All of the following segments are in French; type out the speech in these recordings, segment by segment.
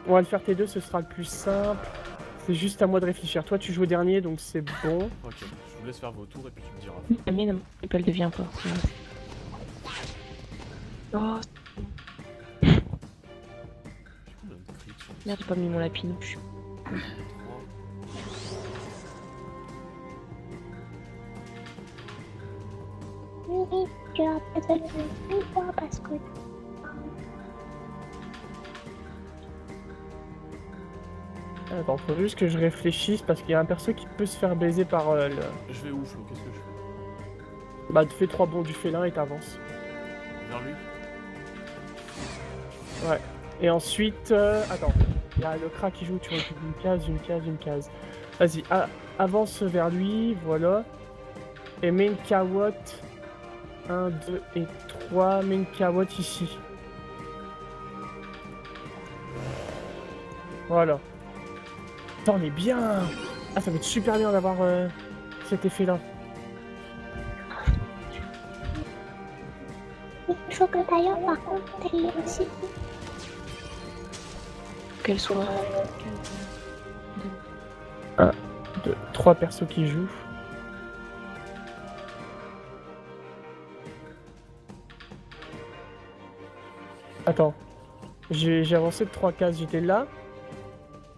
On va le faire T2, ce sera le plus simple. C'est juste à moi de réfléchir. Toi, tu joues au dernier, donc c'est bon. Ok, je vous laisse faire vos tours et puis tu me diras. La mienne, elle devient pas. Oh, J'ai combien de crits sur merde, j'ai pas mis mon lapinouche. 3. Oui, tu as besoin de moi parce que Attends, faut juste que je réfléchisse parce qu'il y a un perso qui peut se faire baiser par le... Je vais où, Flo? Qu'est-ce que je fais? Bah, tu fais 3 bonds du félin et t'avances. Vers lui? Ouais. Et ensuite, attends. Il y a le crack qui joue, tu récupères une case, une case, une case. Vas-y, avance vers lui, voilà. Et mets une carotte. 1, 2 et 3. Mets une carotte ici. Voilà. Putain, on est bien. Ah, ça va être super bien d'avoir cet effet-là. il faut que d'ailleurs par contre t'aies aussi. Qu'elle soit. 2, 3 persos qui jouent. Attends. J'ai avancé de 3 cases. J'étais là.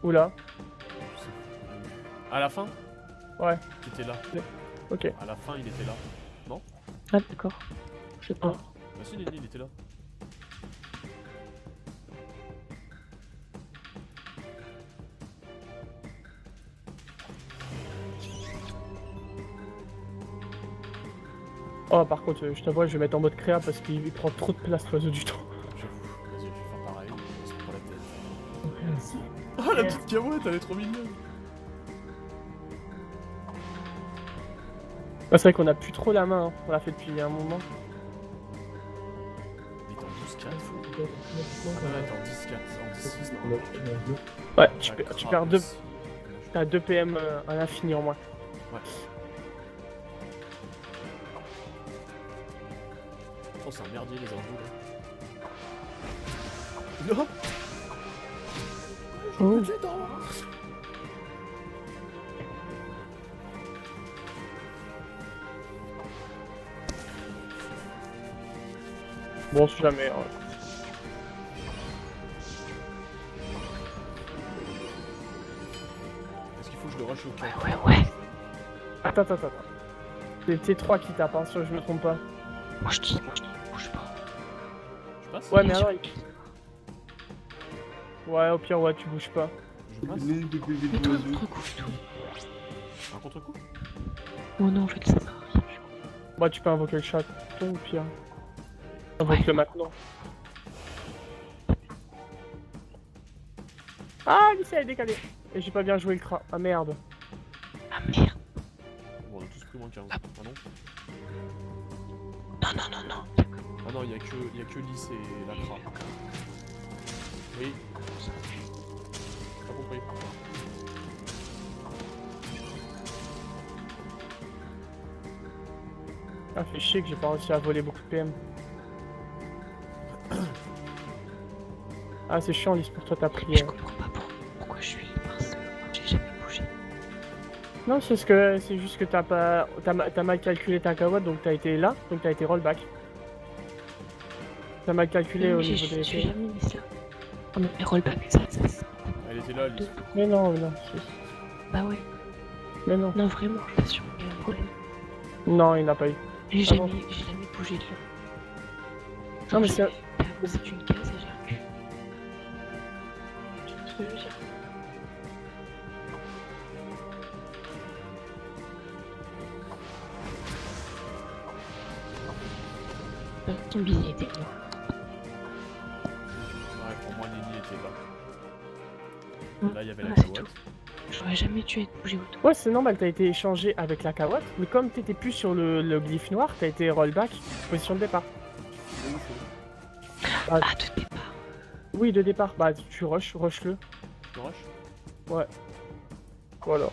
Ou là. Je sais plus. À la fin? Ouais. Tu étais là. Ok. À la fin, il était là. Non? Ah, d'accord. Je sais pas. Bah si, Nenny, il était là. Oh, par contre, je t'avoue, je vais mettre en mode créa parce qu'il prend trop de place l'oiseau du temps. J'avoue. Vas-y, je vais faire pareil. On se prend la tête. Ah, la petite carouette, elle est trop mignonne. C'est vrai qu'on a plus trop la main, hein. On l'a fait depuis un moment. Il était en 12-4, Flo. Ah, il était en 10-4. En 10-6, non. Ouais, Ah, tu perds 2. Kratos. T'as 2 PM à l'infini en moins. Ouais. Oh, c'est un merdier, les infos, là. Non! Oh. J'ai dans. Bon, si jamais. Hein. Est-ce qu'il faut que je le rush au camp? Ouais. Attends. C'est T3 qui tape, hein, si je me trompe pas. Moi je dis, bouge pas. Je passe? Ouais, mais alors. Ouais, au pire, ouais, tu bouges pas. Je passe? Mets-toi un contre-coup, tout. Un contre-coup? Oh non, en fait, ça sert à rien. Bah, tu peux invoquer le chat, au pire. Invoque-le maintenant. Ah, Alicia est décalé. Et j'ai pas bien joué le cra. Ah merde. Ah merde. Bon, on a tous pris moins 15. Ah. Ah non? Non. Ah non, il y a que Lys et la Kra. Oui. Pas compris. Ah, fait chier que j'ai pas réussi à voler beaucoup de PM. Ah, c'est chiant, Lys, pour toi, t'as pris. Je comprends pas pourquoi je suis parce que j'ai jamais bougé. Non, c'est juste que t'as mal calculé ta kawatt, donc t'as été là, donc t'as été rollback. T'as mal calculé au niveau des Je suis PM. jamais mis ça. Oh mais rollback, ça. Elle était là, Lys. Mais non. Bah ouais. Mais non. Non, vraiment, je suis sûr qu'il y a un problème. Non, il n'a pas eu. J'ai Ah jamais bon. bougé de là. Non, mais c'est. C'est une case et j'ai recul. Tu vois ce que je veux dire? Ton billet était là. Ouais, pour moi, Nenny était là. Là, il y avait la Ah, c'est Kawatt. J'aurais jamais dû être bougé autour. Ouais, c'est normal, t'as été échangé avec la kawatt, mais comme t'étais plus sur le glyphe noir, t'as été rollback, position de départ. Ah, de départ. Oui, de départ, bah tu rush-le. Je rush? Ouais. Voilà.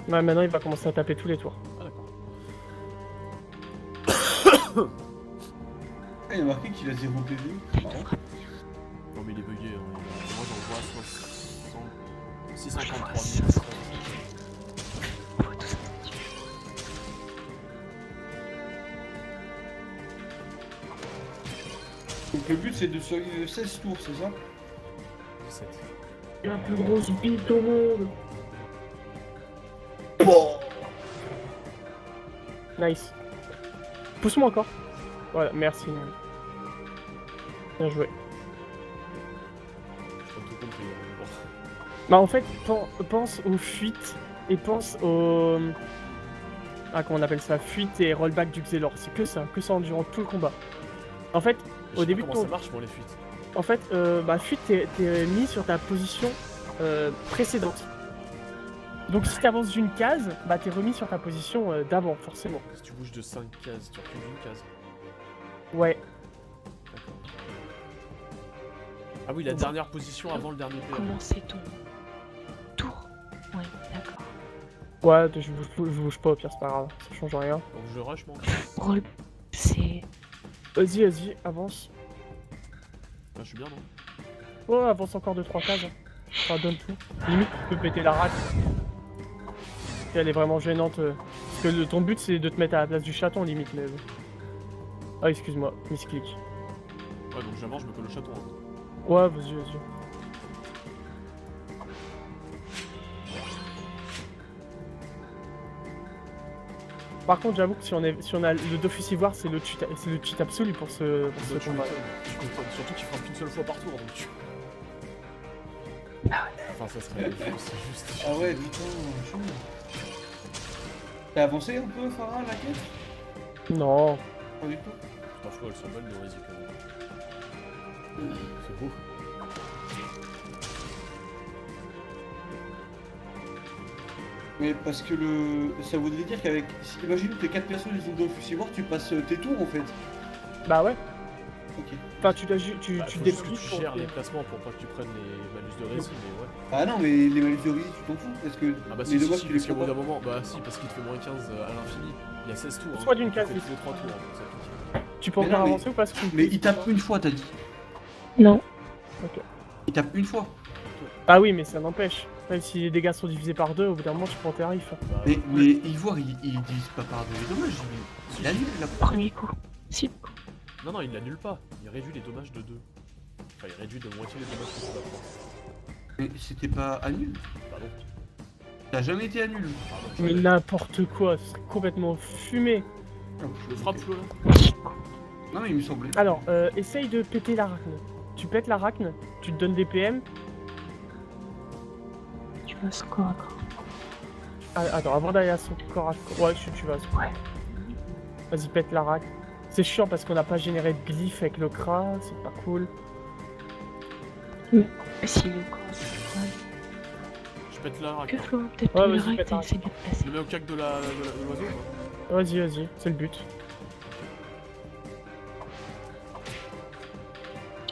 Ouais, maintenant il va commencer à taper tous les tours. Ah d'accord. Ah, il y a marqué qu'il a 0 PV. Taille de frappe. Non mais il est bugué, hein. Moi j'en vois 653 Je 000. vois On voit tout ça. Donc le but c'est de survivre 16 tours, c'est ça? 17. La plus grosse bite au monde. Nice. Pousse-moi encore. Voilà, merci. Bien joué. J'ai pas tout compris. Bon. Bah en fait, pense aux fuites et pense aux... Ah, comment on appelle ça? Fuite et rollback du Xelor. C'est que ça durant tout le combat. En fait, Je au sais début pas de comment ton... ça marche pour les fuites. En fait, bah fuite, t'es mis sur ta position précédente. Donc si t'avances d'une case, bah t'es remis sur ta position d'avant, forcément. Si tu bouges de 5 cases, tu recules d'une case. Ouais. D'accord. Ah oui, la dernière position avant le dernier PA. Comment c'est ton tour? Ouais, d'accord. Ouais, je bouge pas, au pire, c'est pas grave. Ça change rien. Donc je rush moi. Roll, c'est... Vas-y, avance. Là je suis bien non? Ouais, avance encore 2-3 cases. Ça donne tout. Limite, tu peux péter la rate. Elle est vraiment gênante. Parce que ton but, c'est de te mettre à la place du chaton, limite. Mais... Ah, excuse-moi, misclick. Ouais donc j'avance, je me colle au chaton. Hein. Ouais, vas-y. Par contre, j'avoue que si on a le Dofus Ivoire, c'est le cheat absolu pour ce Bah, tu combat. m'étonnes. Surtout qu'il frappe qu'une seule fois par tour donc tu... Ah ouais. Enfin ça serait c'est juste... Ah ouais, putain, chaud. T'as avancé un peu, Farah, la quête? Non. Pas du tout. Putain Flo elle s'envole de Rési quand même. C'est beau. Mais parce que ça voudrait dire qu'avec... Imagine que les 4 personnes ils ont Dofus Ivoire, tu passes tes tours en fait. Bah ouais. Ok. Enfin, tu Bah, tu faut juste que déplies tu pour... gères les placements pour pas que tu prennes les malus de Rési mais ouais. Ah non, mais les malus de Rési, tu t'en fous parce que Ah bah les si, dommages, si, tu les parce qu'au prends bout d'un pas. moment, bah si, parce qu'il te fait moins 15 à l'infini. Il y a 16 tours. Hein. Soit d'une Il te case, fait mais- tous les 3 tours, hein, donc ça pique. Tu peux Mais encore non, mais- avancer ou pas? Parce que- Mais il tape une fois, t'as dit. Non. Il tape une fois. Ah oui, mais ça n'empêche. Même si les dégâts sont divisés par 2, au bout d'un moment, tu prends tes tarifs. Bah, Mais Ivoire, il divise pas par deux les dommages, il annule la Premier coup. Si. Non, il l'annule pas. Il réduit les dommages de 2. Enfin, il réduit de moitié les dommages que tu vas prendre. Mais c'était pas annul. Pardon. T'as jamais été annul. Pardon. Mais n'importe quoi, c'est complètement fumé. Je le frappe, Flo, là. Non mais il me semblait. Alors, essaye de péter l'arachne. Tu pètes l'arachne, tu te donnes des PM. Tu vas encore encore. Ah, attends, avant d'aller à son corps à corps. Ouais, tu vas. Ouais. Vas-y, pète l'arachne. C'est chiant parce qu'on n'a pas généré de glyphe avec le Kra, c'est pas cool. Si, encore. Ouais. Je pète la rack. Que Flo, peut-être Ouais, le vas-y, rack, pète la c'est bien placé. Je le mets au cac de l'oiseau, quoi. Vas-y, c'est le but.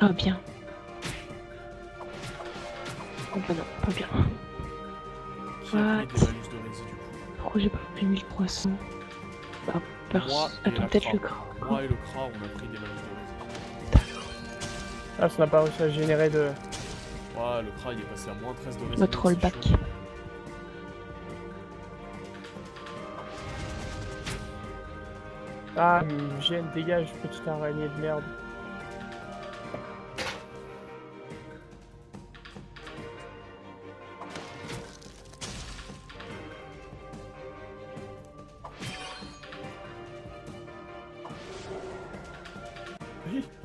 Ah, bien. Oh bah non, pas bien. Qui a What? pris des malus de Rési, du coup? Pourquoi j'ai pas pris 1300? Bah, Moi personne. et Attends, la peut-être Kra. le Kra. Moi et le Kra, on a pris des malus de Rési. Ah, ça n'a pas réussi à générer de... Ouais, le Kra, il est passé à moins 13 de Rési. Notre c'est rollback. chaud. Ah, gêne, dégage, petite araignée de merde.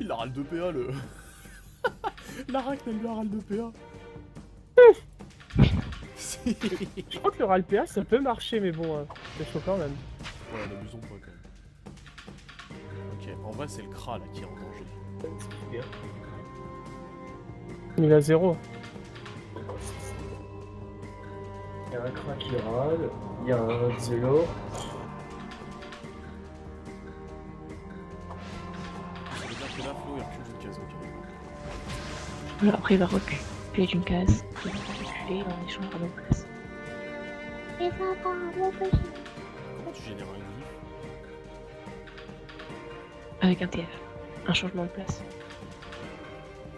Il a râle de PA, le... La rack, elle lui a râle de PA. Je crois que le RALPA, ça peut marcher, mais bon, c'est chaud quand même. Ouais, n'abusons pas quand même. Ok, en vrai, c'est le Kra là qui est en danger. Il a 0. Il y a un Kra qui râle, il y a un Xelor. Ça veut dire que là, Flo, il recule d'une case, ok. Voilà, après, il va reculer d'une case. Il va reculer, on échangera nos places. Et ça va, mon petit. Comment tu génères un glyphe? Avec un TF. Un changement de place.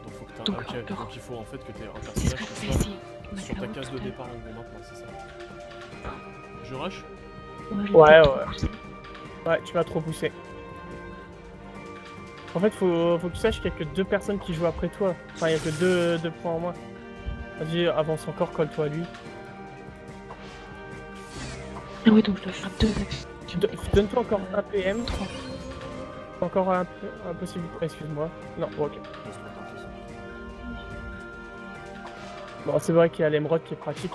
Donc faut que t'as... Donc, ok, alors- donc il faut en fait que t'aies un C'est ce personnage que qui je soit fais ici. sur ta case de départ en gros maintenant, c'est ça? Je rush? Ouais. Ouais, tu vas trop pousser. En fait, faut que tu saches qu'il y a que 2 personnes qui jouent après toi. Enfin, il y a que 2 points en moins. Vas-y, avance encore, colle-toi à lui. Ah oui, donc je dois faire 2 actions. Donne-toi encore un PM. 3. Encore un possible. Excuse-moi. Non, bon, ok. Laisse-moi tranquille. Bon, c'est vrai qu'il y a l'émeraude qui est pratique.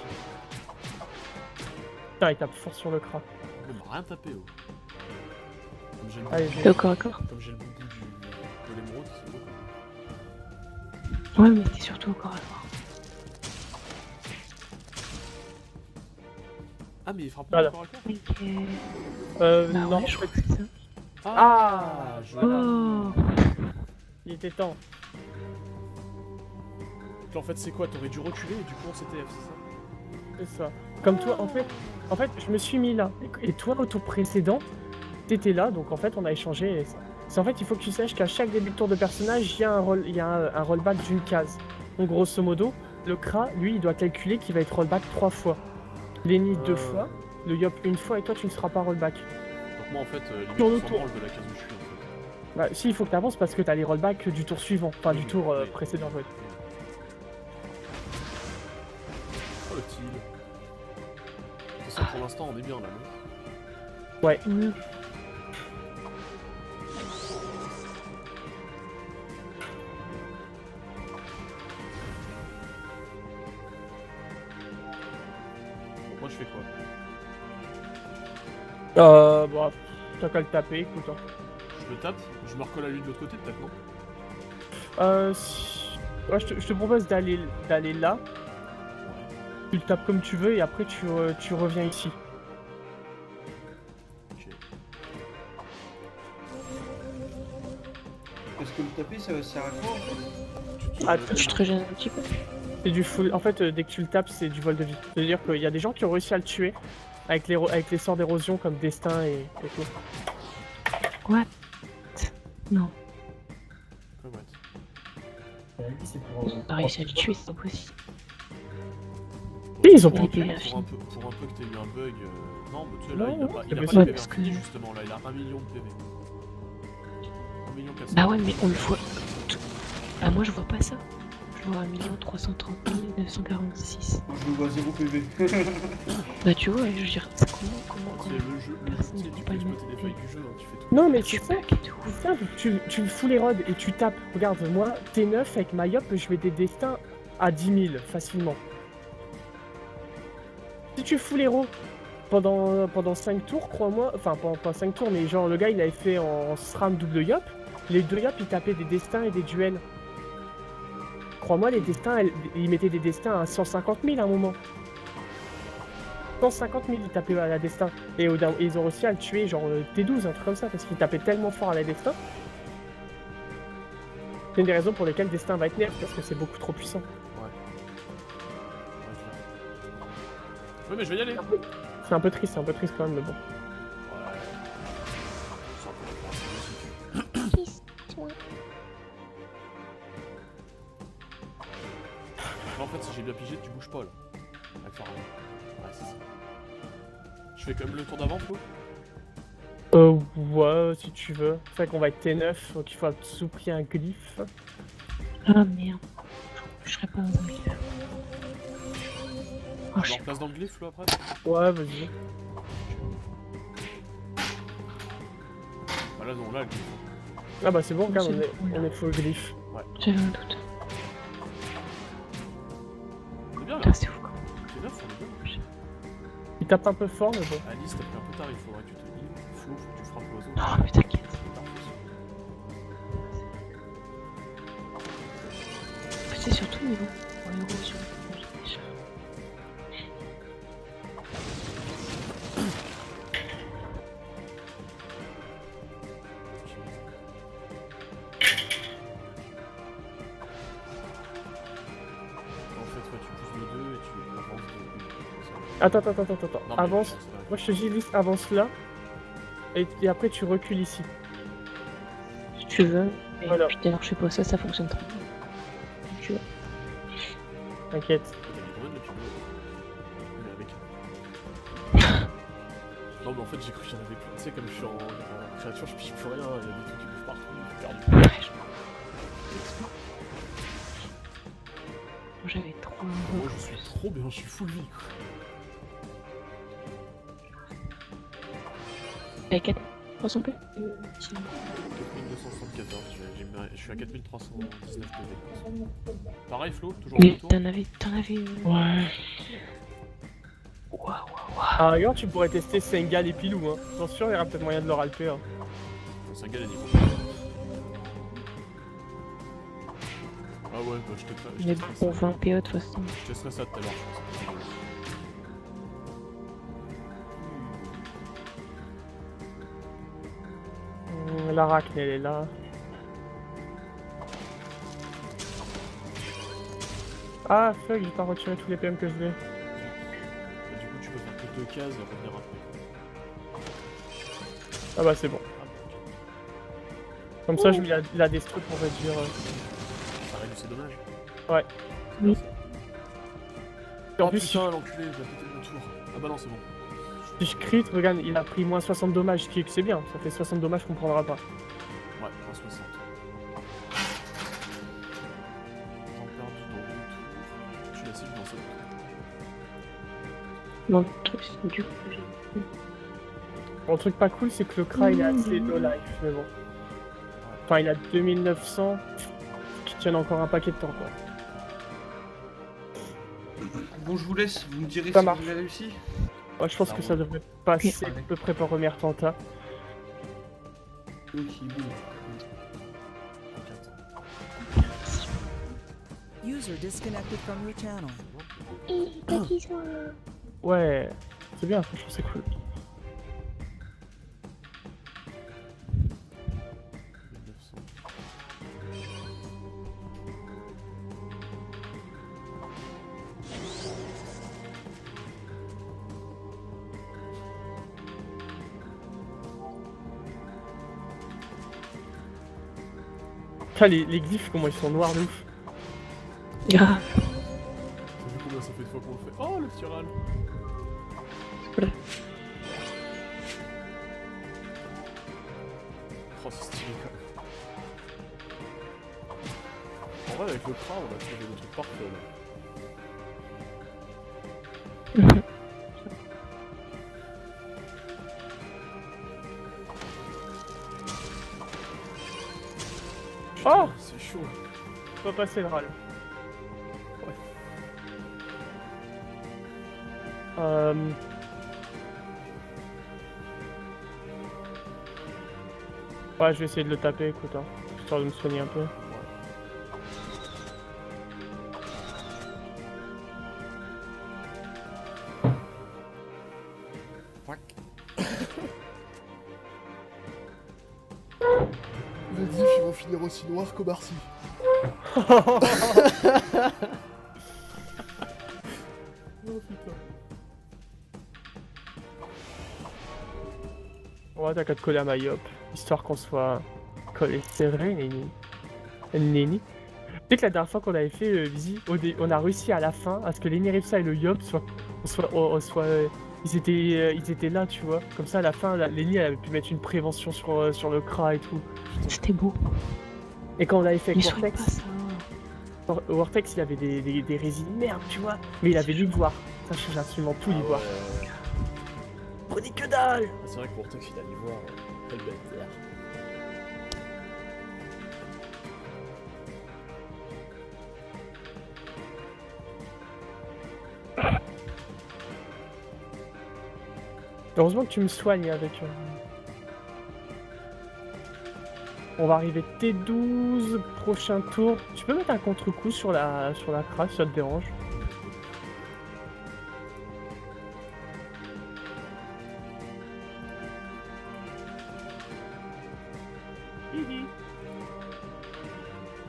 Putain, il tape fort sur le crat. Il m'a rien tapé, oh. Comme j'ai le Allez, boubou- Et au corps à corps. Comme j'ai le boubou de l'émeraude, c'est beau. Ouais, mais c'était surtout au corps à corps. Ah, mais il frappe Voilà. pas encore à corps? Ok. Bah non, ouais, je crois que c'est ça. Ah, je... Oh. il était temps. Donc en fait, c'est quoi? T'aurais dû reculer et du coup on s'était F, c'est ça? C'est ça. Comme toi, en fait, je me suis mis là. Et toi, au tour précédent, t'étais là, donc en fait, on a échangé. C'est en fait, il faut que tu saches qu'à chaque début de tour de personnage, il y a un rollback d'une case. Donc, grosso modo, le Kra, lui, il doit calculer qu'il va être rollback 3 fois. Lenny 2 fois, le Yop 1 fois, et toi, tu ne seras pas rollback. Donc moi en fait, limite, Sur le je s'en tour. branle de la case où je suis en fait. Bah, si, il faut que tu avances parce que tu as les rollbacks du tour suivant, enfin du tour Oui. précédent. Ouais. Oh le kill. De toute façon, pour l'instant, on est bien là, non? Ouais. Ouais. Donc moi je fais quoi? Bon, t'as qu'à le taper, écoute. Hein. Je le tape, je me recolle à lui de l'autre côté peut-être, non? Ouais, je te propose d'aller là, Ouais. tu le tapes comme tu veux et après tu reviens ici. Ok. Parce que le taper, ça sert à quoi en fait? Ah, Je te régène un petit peu. C'est du full. En fait, dès que tu le tapes, c'est du vol de vie. C'est-à-dire qu'il y a des gens qui ont réussi à le tuer avec les sorts d'érosion comme Destin et tout. What? Non. Quoi, ouais. C'est pour... Ils ont pas réussi à le tuer, c'est impossible. Et ils ont Il pu. était bien Pour fini. un peu que t'aies eu un bug, non, mais tu sais, là, Non, il a pas, c'est il a pas possible. les PV Parce que- infinis, justement, là, il a 1 million de PV. 1 million 400. Bah ouais, mais on le voit. Bah moi je vois pas ça. Je vois 1 330 946. Moi, je le vois 0 PV. Bah tu vois, je veux dire, c'est comment C'est le jeu, personne tu sais, ne tu peut pas peux le exploiter des mettre. failles du jeu, hein, tu fais tout. Non, mais tu c'est ça. back et tout. C'est simple, tu le fous les rods et tu tapes. Regarde, moi, T9 avec ma Yop, je mets des destins à 10 000 facilement. Si tu fous les rods pendant 5 tours, crois-moi, enfin pas 5 tours, mais genre le gars il avait fait en SRAM double Yop, les 2 Yop ils tapaient des destins et des duels. Crois-moi, les destins, ils mettaient des destins à 150 000 à un moment. 150 000 ils tapaient à la destin. Et ils ont réussi à le tuer, genre T12, un truc comme ça, parce qu'ils tapaient tellement fort à la destin. C'est une des raisons pour lesquelles Destin va être nerf, parce que c'est beaucoup trop puissant. Oui, mais je vais y aller. C'est un peu triste quand même, mais bon. Kiss-moi. Là, en fait, si j'ai bien pigé, tu bouges pas là. Avec Pharaon. Ouais, c'est ça. Je fais quand même le tour d'avant, Flo? Ouais, si tu veux. C'est vrai qu'on va être T9, donc il faut à tout prix un glyphe. Ah merde. Je serais pas dans un glyphe. Oh, Je je me replace dans le glyphe, Flo, après? Ouais, vas-y. Bah là, non, là, le glyphe. Ah bah c'est bon, regarde, C'est bon, on est full glyphe. j'avais un doute. On est bien là. Putain, c'est fou quoi. C'est neuf, on est bien. Il tape un peu fort, mais bon. Alice, t'as pris un peu tard, il faudrait que tu te heal. Flo, faut que tu frappes l'oiseau. Oh mais t'inquiète. C'est surtout niveau. Pour l'érosion. Déjà. En fait, ouais, tu pousses de 2 et tu avances de 1. Attends. Non, mais Avance. c'est vrai. Moi je te dis, liste, avance là. Et après tu recules ici. Si tu veux. Et Voilà. putain, alors je sais pas, ça fonctionne très bien. Si tu veux. T'inquiète. T'as mis combien de la pile avec. Non, mais en fait, j'ai cru qu'il y en avait plus. Tu sais, comme je suis en créature, je pige plus rien. Il y a des trucs qui bougent partout. J'ai perdu. Ouais, je vois. Moi, j'avais 3 Moi, je suis trop bien. Je suis full vie, quoi. Avec 4 300 P 4274, je suis à 4319 PV. Pareil, Flo, toujours Mais au tour. t'en avais. Ouais. Waouh. Ah, regarde, tu pourrais tester Sengal et Pilou, hein. J'en suis sûr, il y aura peut-être moyen de leur alper. Hein. C'est un gars, il niveau. Ah ouais, bah je te Mais bon, 20 PO de toute façon. Je testerai ça tout à l'heure, je pense. La racne, elle est là. Ah, fuck, j'ai pas retiré tous les PM que je voulais. Et du coup, tu peux faire que 2 cases et revenir après. Ah bah, c'est bon. Ah bon, ok. Comme ça, je mets la destru pour réduire. Ça réduit ses dommages. Ouais. C'est bien, ça. Et en Oh plus, putain, l'enculé, il va péter mon tour. Ah bah non, c'est bon. si je crit, regarde, il a pris moins 60 dommages, ce qui est que c'est bien. Ça fait 60 dommages qu'on prendra pas. Ouais, 1,60. Temps perdu dans 2 tours. Tu la cibles dans 7 tours. Non, le truc, c'est du coup. Bon, le truc pas cool, c'est que le Kra il est assez low life, mais bon. Enfin, il a 2900 qui tiennent encore un paquet de temps, quoi. Bon, je vous laisse, vous me direz Ça si marche. vous avez réussi. Ouais, je pense Ça que ça roule. devrait passer Ok. à peu près par première tenta. Ok, bon. Donc attends. User disconnected from your channel. Et dès qu'ils sont... Ouais, c'est bien, franchement, c'est cool. 1900. Putain, les glyphes, comment ils sont noirs de ouf. Grave. T'as vu combien ça fait de fois qu'on le fait? Oh, le petit râle. Voilà. Oh, c'est stylé quand même. En vrai, avec le Kra, on a trouvé des trucs parfaits là. Oh, C'est chaud. pas passer le râle. Ouais. Ouais, je vais essayer de le taper, écoute, hein, histoire de me soigner un peu. Fuck. Les diffs, ils vont finir aussi noirs qu'au Barcy. Oh putain. Ouais, t'as qu'à te coller à ma yop, histoire qu'on soit collé serré, Nini. Nini. Tu sais que la dernière fois qu'on avait fait Visi, on a réussi à la fin à ce que l'Eniripsa et le Yop ils étaient là, tu vois. Comme ça, à la fin, Lenny elle avait pu mettre une prévention sur le Kra et tout. C'était beau. Et quand on l'avait fait Mais avec soigne pas Vortex, ça. Vortex il avait des résines merde, tu vois. Mais il avait l'ivoire. Ça change absolument tout l'ivoire. Ouais. Prenez que dalle. Ah, c'est vrai que pour Tex, il a l'ivoire. Quelle bête. Heureusement que tu me soignes avec... On va arriver T12, prochain tour. Tu peux mettre un contre-coup sur la crasse, ça te dérange? Hihi.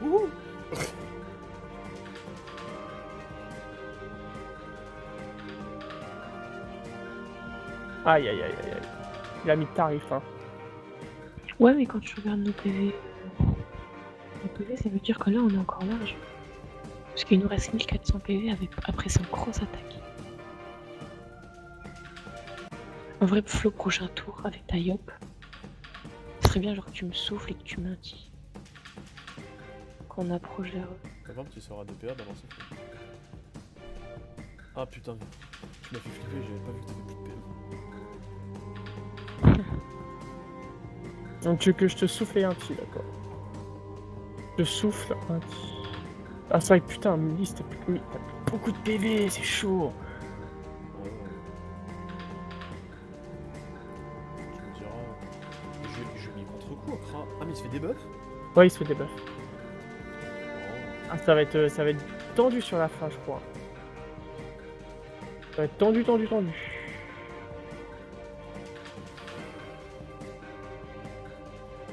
Wouhou. Aïe aïe aïe aïe aïe. Il a mis tarif, hein. Ouais, mais quand tu regardes nos PV, ça veut dire que là, on est encore large. Parce qu'il nous reste 1400 PV après sa grosse attaque. En vrai, Flo, prochain tour avec ta Yop, ce serait bien genre que tu me souffles et que tu m'indiques qu'on approche vers eux. Par contre, tu seras 2 PA, balance le feu. Ah putain, tu m'as fait flipper, j'avais pas vu que t'avais plus de PA. Donc tu veux que je te souffle et un petit, d'accord. Je souffle un petit. Ah c'est vrai que putain, Milly, t'as plus beaucoup de PV, c'est chaud. Ouais, ouais. Tu me diras. Je mis contre-coup, Kra. Ah, mais il se fait des buffs? Ouais, il se fait des buffs. Oh. Ah ça va être tendu sur la fin, je crois. Ça va être tendu.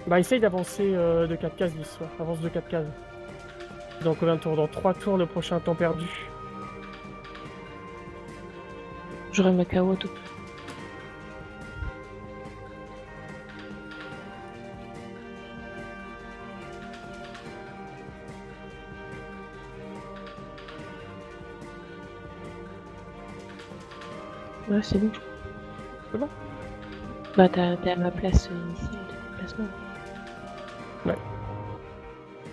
Bah essaye d'avancer de 4 cases, Lys, ouais. Avance de 4 cases. Dans combien de tours? Dans 3 tours, le prochain temps perdu. J'aurai ma KO tout. Ouais, c'est bon. C'est bon? Bah, t'es à ma place initiale de déplacement.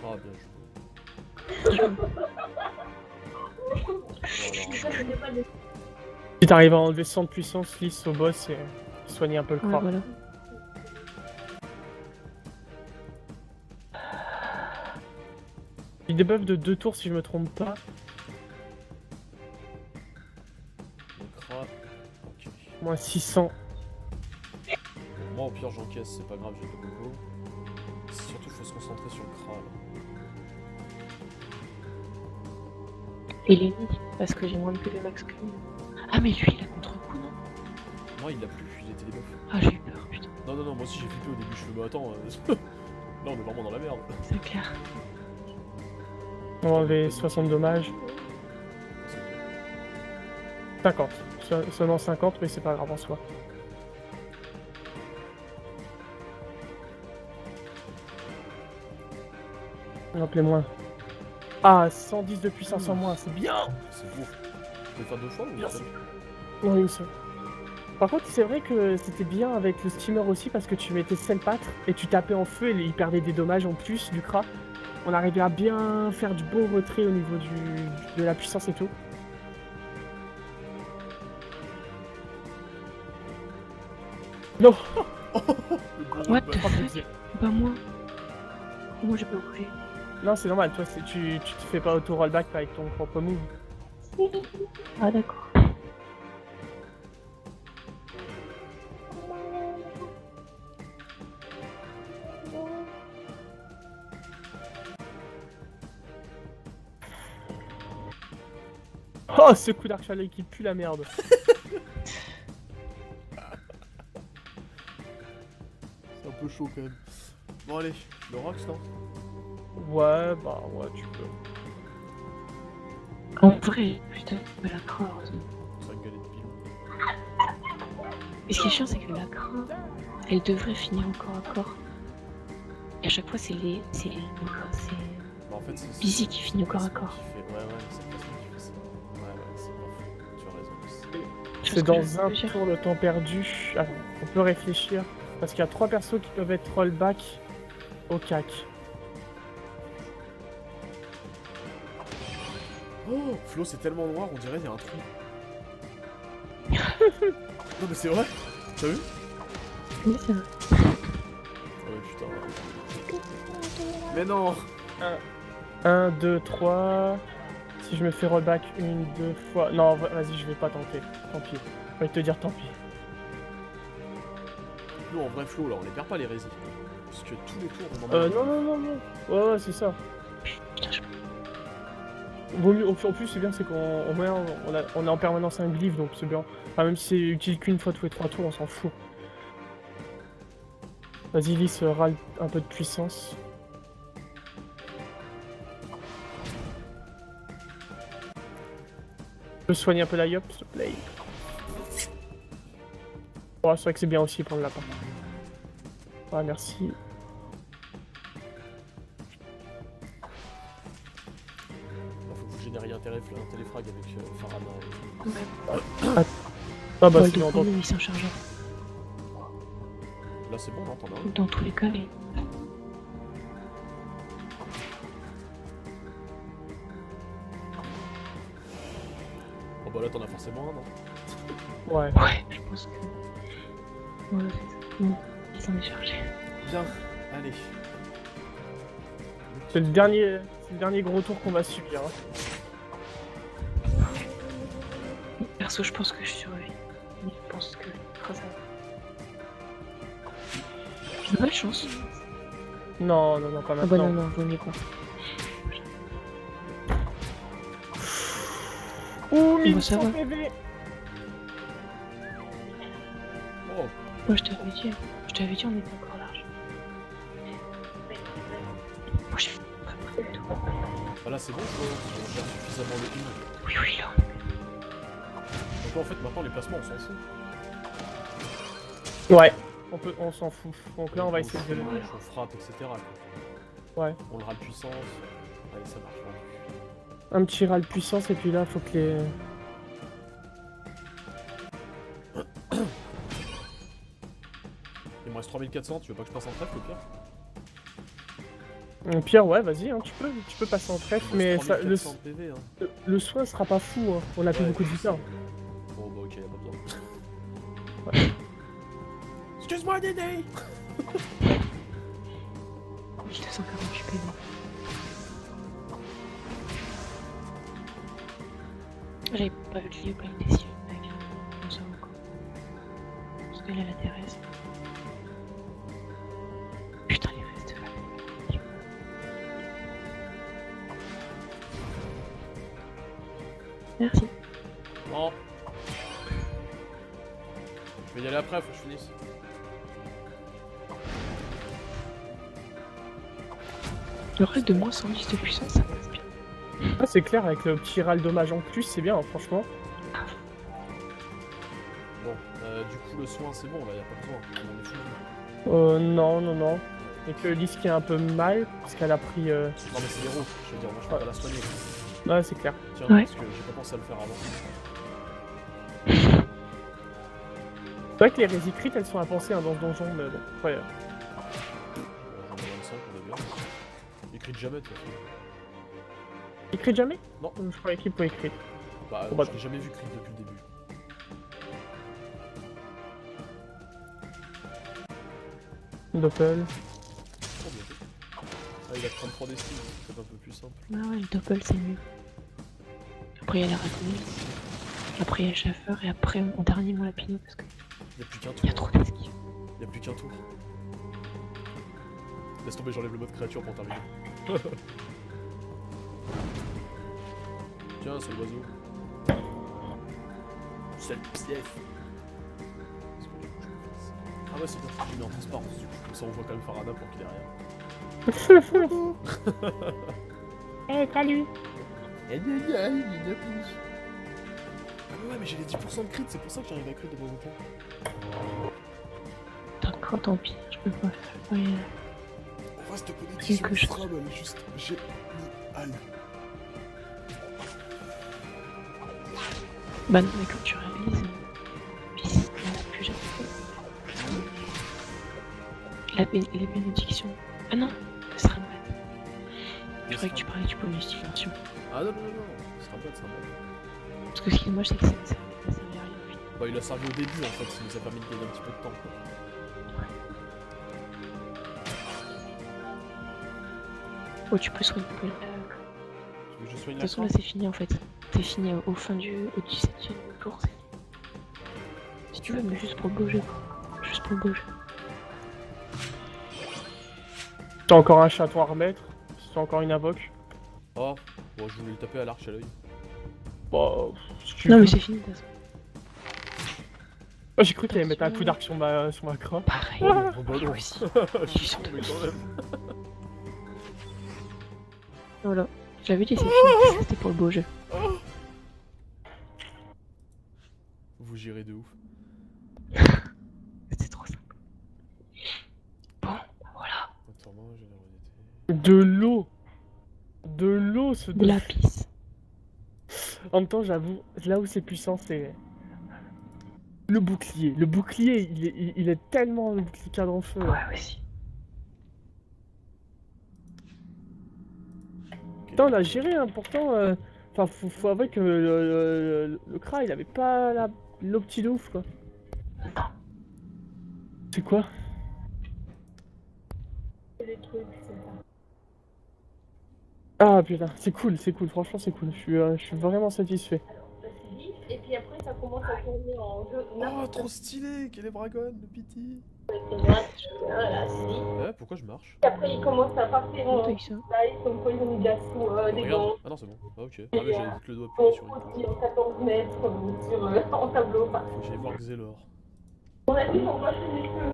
Ah, bien joué. Bon, alors, Si t'arrives à enlever 100 de puissance, Lys au boss et soigner un peu le Ouais, corps. voilà. Il débuff de 2 tours si je me trompe pas. le Kra. Ok. Moins 600. Bon, moi, au pire, j'encaisse, c'est pas grave, j'ai le combo. Surtout, faut se concentrer sur le Kra là. Et Lenny, parce que j'ai moins de PV max que lui. Ah, mais lui, il a contre-coup, non? Moi, il l'a plus, il était des buffs. Ah, j'ai eu peur, putain. Non, non, non, moi aussi j'ai flippé au début, je fais, bah attends, là on est vraiment dans la merde. C'est clair. On va enlever 60 dommages. 50. Seulement 50, mais c'est pas grave en soi. Rappelez moins. Ah, 110 de puissance en moins, c'est bien. C'est beau. Je peux le faire 2 fois ou Merci. seul? Non, une seule. Par contre, c'est vrai que c'était bien avec le steamer aussi parce que tu mettais Selpatre et tu tapais en feu et il perdait des dommages en plus du Kra. On arrivait à bien faire du beau retrait au niveau de la puissance et tout. Non. What the Oh, fuck? pitié. Bah, moi. Moi, j'ai pas bougé. Non, c'est normal, toi, tu te fais pas auto-rollback avec ton propre move. Ah, d'accord. Oh, ce coup d'arc-chalet qui pue la merde. C'est un peu chaud quand même. Bon allez, le Rox non? Ouais, bah ouais, tu peux. En vrai, putain, mais la cra, heureusement. 5 galettes de pilon. Et ce qui est chiant, c'est que la cra, elle devrait finir au corps à corps. Et à chaque fois, c'est Bah en fait c'est... Busy qui finit au corps à Placement corps. qui fait- Ouais ouais, c'est Placement qui fait ça. Ouais ouais, c'est pas faux. Tu as raison aussi. C'est dans un tour le temps perdu. Ah, on peut réfléchir. Parce qu'il y a 3 persos qui peuvent être rollback au cac. Oh, Flo c'est tellement noir, on dirait il y a un trou. Non mais c'est vrai. T'as vu? Oui, c'est vrai. Ouais putain. Mais non. 1, 2, 3. Si je me fais rollback 1, 2 fois. Non, vas-y, je vais pas tenter. Tant pis. Je vais te dire tant pis. Nous en vrai Flo là, on les perd pas les résis. Parce que tous les tours on en a... Non. Ouais, ouais, c'est ça. Putain, je... Vaut mieux, en plus, c'est bien, c'est qu'on on a en permanence un glyphe, donc c'est bien. Enfin, même si c'est utile qu'une fois tous les 3 tours, on s'en fout. Vas-y, Lys, râle un peu de puissance. Je peux soigner un peu la Yop, s'il te plaît. Oh, c'est vrai que c'est bien aussi pour le lapin. Ouais, merci. Faut que vous génériez un téléfrag avec Farana. Ouais. Ah bah Bon, c'est le bien entendu. premier, il s'en charge. Là c'est bon, non, t'en as un. Dans tous les cas, et... Oh bah là t'en as forcément un, non? Ouais. Ouais, je pense que... Ouais, c'est ça. Bon, il s'en est chargé. Bien, allez. C'est le dernier gros tour qu'on va subir. Hein. Perso, je pense que je survis. Je pense que ça va. J'ai pas de chance. Non, pas Ah maintenant. bah non, vaut mieux qu'on... Ouh, Bah, ça 1100 va. PV. Oh, Moi, je t'avais dit, on était encore large. Moi, je suis pas prêt du tout. bah là c'est bon, je gère suffisamment le in. Oui, là. Donc en fait maintenant les placements on s'en fout. Ouais. On s'en fout. Donc là, on va essayer de le... On frappe, etc. quoi. Ouais. On le râle puissance. Allez, ça marche. Vendu. Un petit râle puissance et puis là, faut que les... Il me reste 3400, tu veux pas que je passe en trèfle au pire? Pierre, ouais, vas-y, hein, tu peux passer en trèfle, Il me mais reste ça, 3400 PV, hein. le soin sera pas fou, hein. On a plus Ouais, beaucoup de je victoires. sais. Bon bah ok, y'a pas besoin. Excuse-moi Dédé. J'ai 248 PV. J'avais pas vu le lieu des cieux, mec. On s'en va encore. Parce que là, la Thérèse. Putain, les restes là. Merci. Non. Je vais y aller après, faut que je finisse. Le reste de moins 110 de puissance, ça passe bien. Ah, c'est clair, avec le petit râle dommage en plus, c'est bien, hein, franchement. Bon, du coup le soin c'est bon là, y'a pas besoin. On est fou. Non. Et que Lys qui est un peu mal, parce qu'elle a pris... Non mais c'est l'héros, je veux dire, moi je peux pas la soigner. Ouais, c'est clair. Tiens, Ouais. parce que j'ai pas pensé à le faire avant. C'est vrai que les résicrites, elles sont à penser hein, dans ce donjon, mais bon, ouais. J'en ai 25, on est bien. Il crie jamais de toute façon. Il crit jamais? Non. Je croyais qu'il pouvait écrire. Bah, Bon, bah, je l'ai jamais vu crit depuis le début. Doppel. Oh, bien fait. Ah, il a 33 d'estime, c'est un peu plus simple. Ah ouais, le doppel c'est mieux. Après il y a la raconnée. Après il y a le chauffeur et après en dernier mon lapino parce qu'il Y'a plus qu'un y a tour. trop d'esquives. Y'a plus qu'un tour. Laisse tomber, j'enlève le mode créature pour terminer. Tiens, c'est l'oiseau. C'est le pièce. Ah ouais, c'est bien, j'ai mis en transparence du coup. Comme ça, on voit quand même Farada pour qu'il est derrière. Eh, salut. Ah ouais, mais j'ai les 10% de crit, c'est pour ça que j'arrive à crit de temps en temps. D'accord, tant pis, je peux pas faire. Ouais, On reste connecté Quelque sur le chose. Scrabble, elle est juste géniale. Bah non, mais quand tu réalises. Puis c'est plus jamais fait. Les bénédictions. Ah non, ce sera bad. Je croyais que tu parlais du bonification. Ah non, ce sera bad. Parce que ce qui est dommage, c'est que ça ne servait à rien. Bah, il a servi au début en fait, ça nous a permis de gagner un petit peu de temps. Quoi. Oh, tu peux soigner un peu. Tu veux que je soigne De la toute façon, là, carte? c'est fini en fait. C'est fini au fin du 17ème tour. C'est fini. Si tu veux, mais juste pour le beau jeu. Juste pour le beau jeu. T'as encore un château à remettre. C'est encore une invoque. Oh, bon, je voulais le taper à l'arche à l'œil. Bon, si tu Non, veux. mais c'est fini de toute façon. Oh, j'ai cru qu'il allait mettre un coup d'arc sur ma croix. Pareil. Oh bah Lui non, aussi. je suis sont con, mais tous. quand même. Voilà. J'avais dit, c'est fini. C'était pour le beau jeu. Vous girez de ouf. De l'eau. De l'eau, ce De la pisse. En même temps, j'avoue, là où c'est puissant, c'est le bouclier. Le bouclier, il est tellement le bouclier cadre en feu. Là. Ouais, aussi. Putain, on a géré, hein, pourtant. Enfin, faut avouer que le Kra, il avait pas l'eau petit de ouf, quoi. C'est quoi? Ah putain, c'est cool, franchement c'est cool. Je suis vraiment satisfait. Et puis après, ça commence à tourner en jeu. Oh, trop stylé! Quel est Bragon, le piti! Voilà, si. Pourquoi je marche? Et après, il commence à partir Comment en t'as eu ça? live, comme quoi ils ont mis de la sous des Regarde! gants. Ah non, c'est bon. Ah ok. Ah mais j'avais vu que le doigt On appuyé sur une aussi touche. en 14 mètres en tableau. Enfin, Faut que j'aille voir Xelor. on a dit qu'on va faire des feux.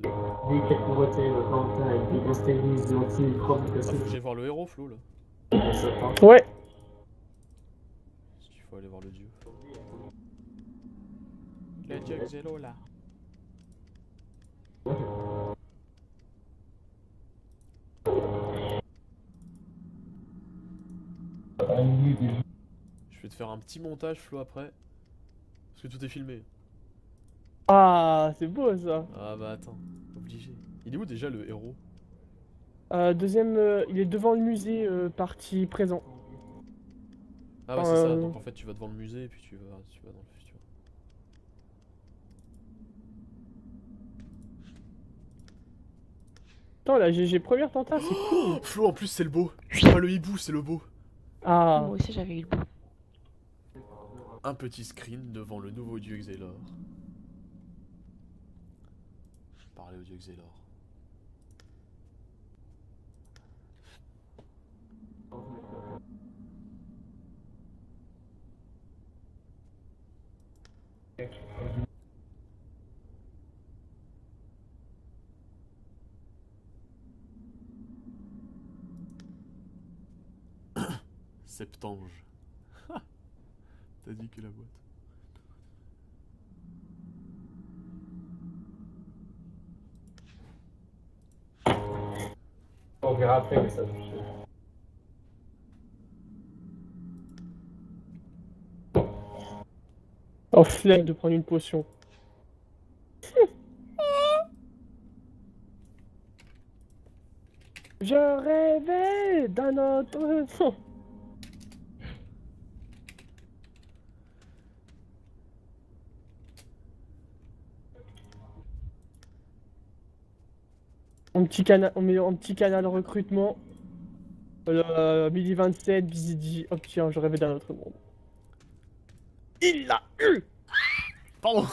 Des quelques beautés, le plantain avec des grosses techniques, des antimicrobes, Ah, que faut que c'est j'aille voir le héros, Flo, là. on s'attend. Ouais. Parce qu'il faut aller voir le dieu. Le dieu Xelo, là. Je vais te faire un petit montage, Flo, après. Parce que tout est filmé. Ah, c'est beau ça. Ah bah attends, obligé. Il est où déjà le héros? Deuxième, il est devant le musée, partie présent. Ah ouais, c'est ça. Donc en fait, tu vas devant le musée et puis tu vas dans le futur. Attends, la GG première tenta, c'est cool. Flo, en plus, c'est le beau. C'est pas le hibou, c'est le beau. Ah, Moi aussi j'avais eu le bout. Un petit screen devant le nouveau dieu Xelor. Parler au dieu Xelor. Septange. T'as dit que la boîte. On verra après, mais ça. oh flemme de prendre une potion. Je rêvais d'un autre son. On met un petit canal recrutement. Midi 27, Bizidi. Oh tiens, je rêvais d'un autre monde. Il l'a eu! Pardon.